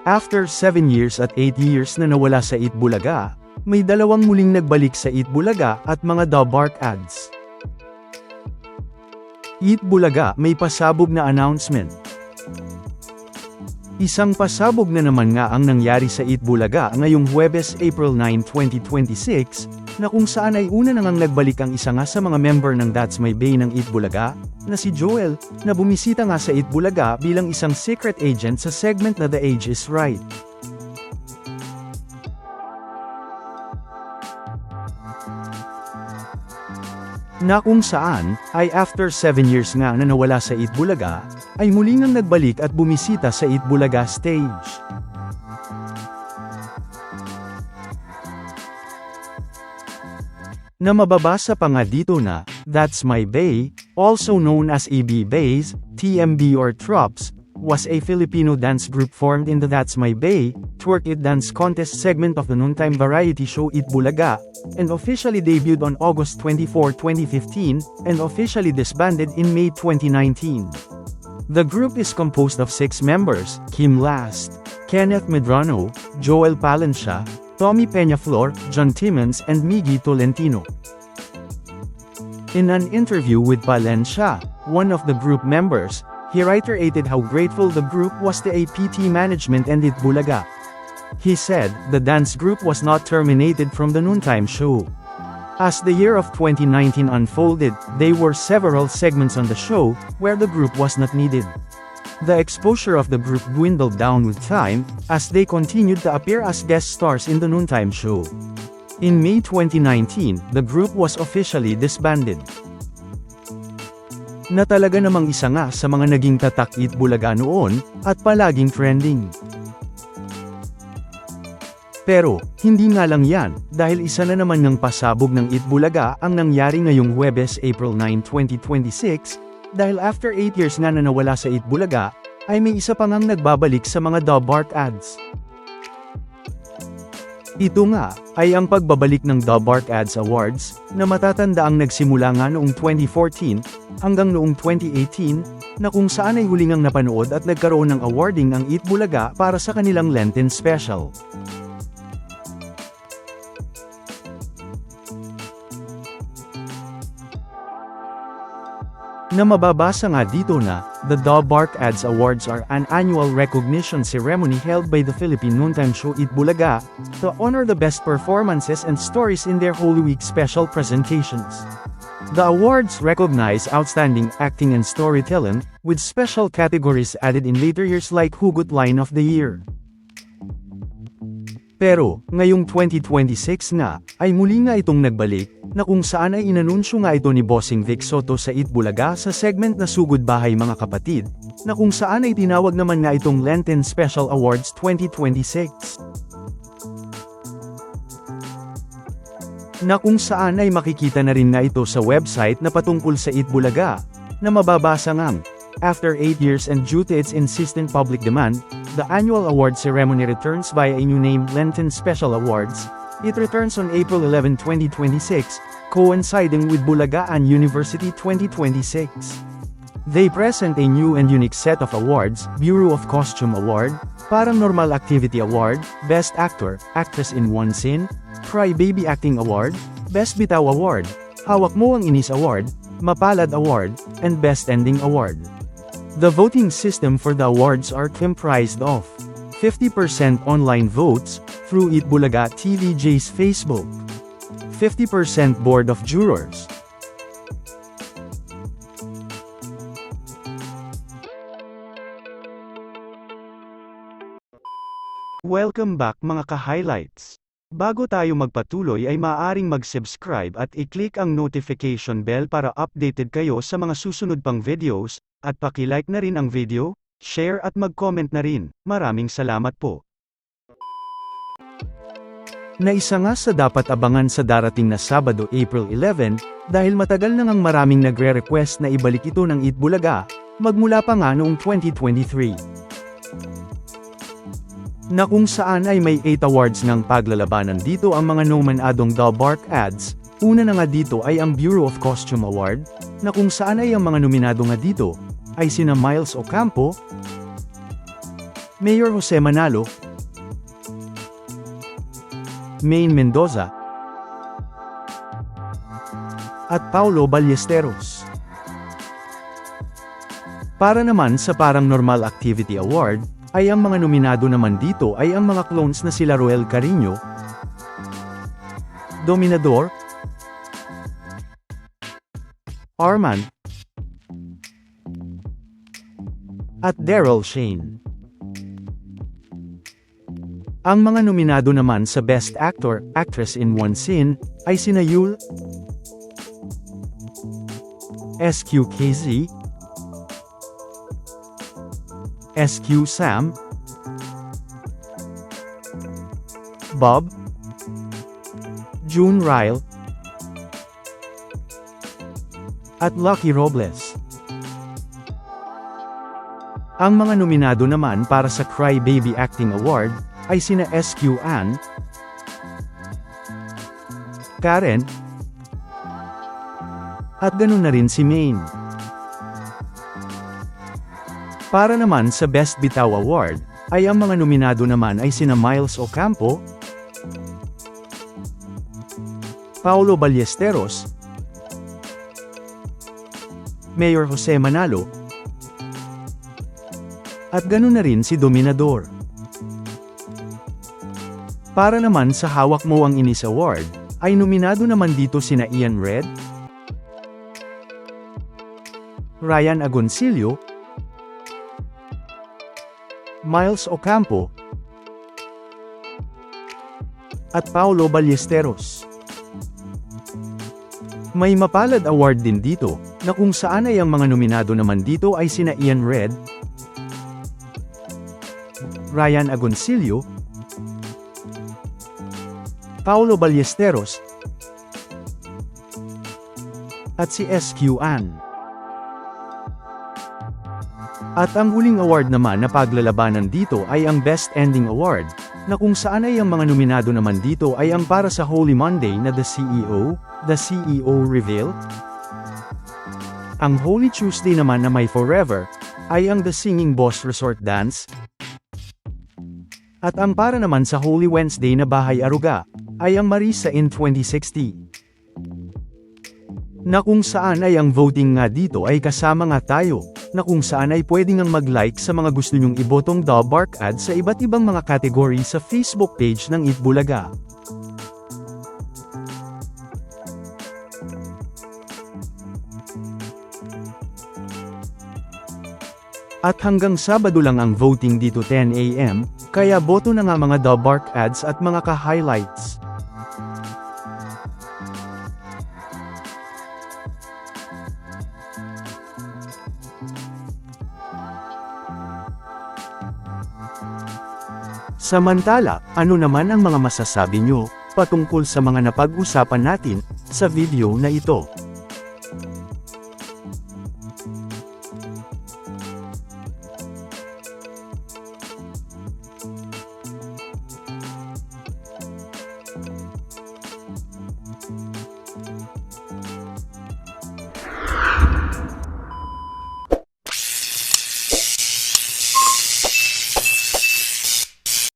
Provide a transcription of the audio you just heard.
After 7 years at 8 years na nawala sa Eat Bulaga, may dalawang muling nagbalik sa Eat Bulaga at mga The Bark ads. Eat Bulaga may pasabog na announcement. Isang pasabog na naman nga ang nangyari sa Eat Bulaga ngayong Huwebes, April 9, 2026, na kung saan ay una nang nagbalik ang isa nga sa mga member ng That's My Bay ng Eat Bulaga, na si Joel, na bumisita nga sa Eat Bulaga bilang isang secret agent sa segment na The Age is Right. Na kung saan, ay after 7 years nga na nawala sa Eat Bulaga, ay muli nang nagbalik at bumisita sa Eat Bulaga stage. Na mababasa pa nga dito na, That's My Bay, also known as EB Bays, TMB or Trops, was a Filipino dance group formed in the That's My Bay, Twerk It dance contest segment of the noontime variety show Eat Bulaga, and officially debuted on August 24, 2015, and officially disbanded in May 2019. The group is composed of 6 members, Kim Last, Kenneth Medrano, Joel Palencia, Tommy Peñaflor, John Timmons and Miggy Tolentino. In an interview with Palencia, one of the group members, he reiterated how grateful the group was to APT management and Eat Bulaga. He said, the dance group was not terminated from the noontime show. As the year of 2019 unfolded, there were several segments on the show, where the group was not needed. The exposure of the group dwindled down with time, as they continued to appear as guest stars in the noontime show. In May 2019, the group was officially disbanded. Na talaga namang isa nga sa mga naging tatak Eat Bulaga noon, at palaging trending. Pero, hindi nga lang yan, dahil isa na naman ng pasabog ng Eat Bulaga ang nangyari ngayong Huwebes, April 9, 2026, dahil after 8 years nga na nawala sa Eat Bulaga, ay may isa pa ngang nagbabalik sa mga The Bark ads. Ito nga, ay ang pagbabalik ng The Bark Ads Awards, na matatanda ang nagsimula nga noong 2014, hanggang noong 2018, na kung saan ay huling ang napanood at nagkaroon ng awarding ang Eat Bulaga para sa kanilang Lenten special. Na mababasa nga dito na, the The Bark Ads Awards are an annual recognition ceremony held by the Philippine noontime show Eat Bulaga, to honor the best performances and stories in their Holy Week special presentations. The awards recognize outstanding acting and storytelling, with special categories added in later years like Hugot Line of the Year. Pero, ngayong 2026 nga, ay muli nga itong nagbalik, na kung saan ay inanunsyo nga ito ni Bossing Vic Soto sa Eat Bulaga sa segment na Sugod Bahay Mga Kapatid, na kung saan ay tinawag naman nga itong Lenten Special Awards 2026. Na kung saan ay makikita na rin nga ito sa website na patungkol sa Eat Bulaga, na mababasa ngang, after 8 years and due to its insistent public demand, the annual award ceremony returns via a new name Lenten Special Awards. It returns on April 11, 2026, coinciding with Bulagaan University 2026. They present a new and unique set of awards, Bureau of Costume Award, Paranormal Activity Award, Best Actor, Actress in One Scene, Cry Baby Acting Award, Best Bitaw Award, Hawak Mo Ang Inis Award, Mapalad Award, and Best Ending Award. The voting system for the awards are comprised of 50% online votes, through Eat Bulaga TVJ's Facebook, 50% Board of Jurors. Welcome back mga ka-highlights. Bago tayo magpatuloy ay maaaring mag-subscribe at i-click ang notification bell para updated kayo sa mga susunod pang videos, at paki-like na rin ang video, share at mag-comment na rin. Maraming salamat po. Na isa nga sa dapat abangan sa darating na Sabado, April 11, dahil matagal na ngang maraming nagre-request na ibalik ito ng Eat Bulaga, magmula pa nga noong 2023. Na kung saan ay may 8 awards ngang paglalabanan dito ang mga nominadong The Bark ads. Una na nga dito ay ang Bureau of Costume Award, na kung saan ay ang mga nominado nga dito, ay sina Miles Ocampo, Mayor Jose Manalo, Maine Mendoza, at Paulo Ballesteros. Para naman sa Paranormal Activity Award, ay ang mga nominado naman dito ay ang mga clones na sila Roel Carino, Dominador, Arman, at Daryl Shane. Ang mga nominado naman sa Best Actor, Actress in One Scene, ay sina Yul SQKZ, SQ Sam, Bob, June Ryle, at Lucky Robles. Ang mga nominado naman para sa Cry Baby Acting Award, ay sina SQ Ann, Karen, at ganun na rin si Maine. Para naman sa Best Bitaw Award, ay ang mga nominado naman ay sina Miles Ocampo, Paulo Ballesteros, Mayor Jose Manalo, at ganun na rin si Dominador. Para naman sa Hawak Mo Ang Inis Award, ay nominado naman dito sina Ian Red, Ryan Agoncillo, Miles Ocampo, at Paulo Ballesteros. May mapalad award din dito, na kung saan ay ang mga nominado naman dito ay sina Ian Red, Ryan Agoncillo, Paulo Ballesteros, at si SQ Ann. At ang huling award naman na paglalabanan dito ay ang Best Ending Award, na kung saan ay ang mga nominado naman dito ay ang para sa Holy Monday na The CEO Reveal. Ang Holy Tuesday naman na may Forever, ay ang The Singing Boss Resort Dance. At ang para naman sa Holy Wednesday na Bahay Aruga, ay ang Marisa in 2060. Na kung saan ay ang voting nga dito ay kasama nga tayo, na kung saan ay pwede ngang mag-like sa mga gusto nyong ibotong The Bark Ad sa iba't ibang mga category sa Facebook page ng Itbulaga. At hanggang Sabado lang ang voting dito 10 AM, kaya boto na nga mga The Bark Ads at mga ka-highlights. Samantala, ano naman ang mga masasabi nyo patungkol sa mga napag-usapan natin sa video na ito?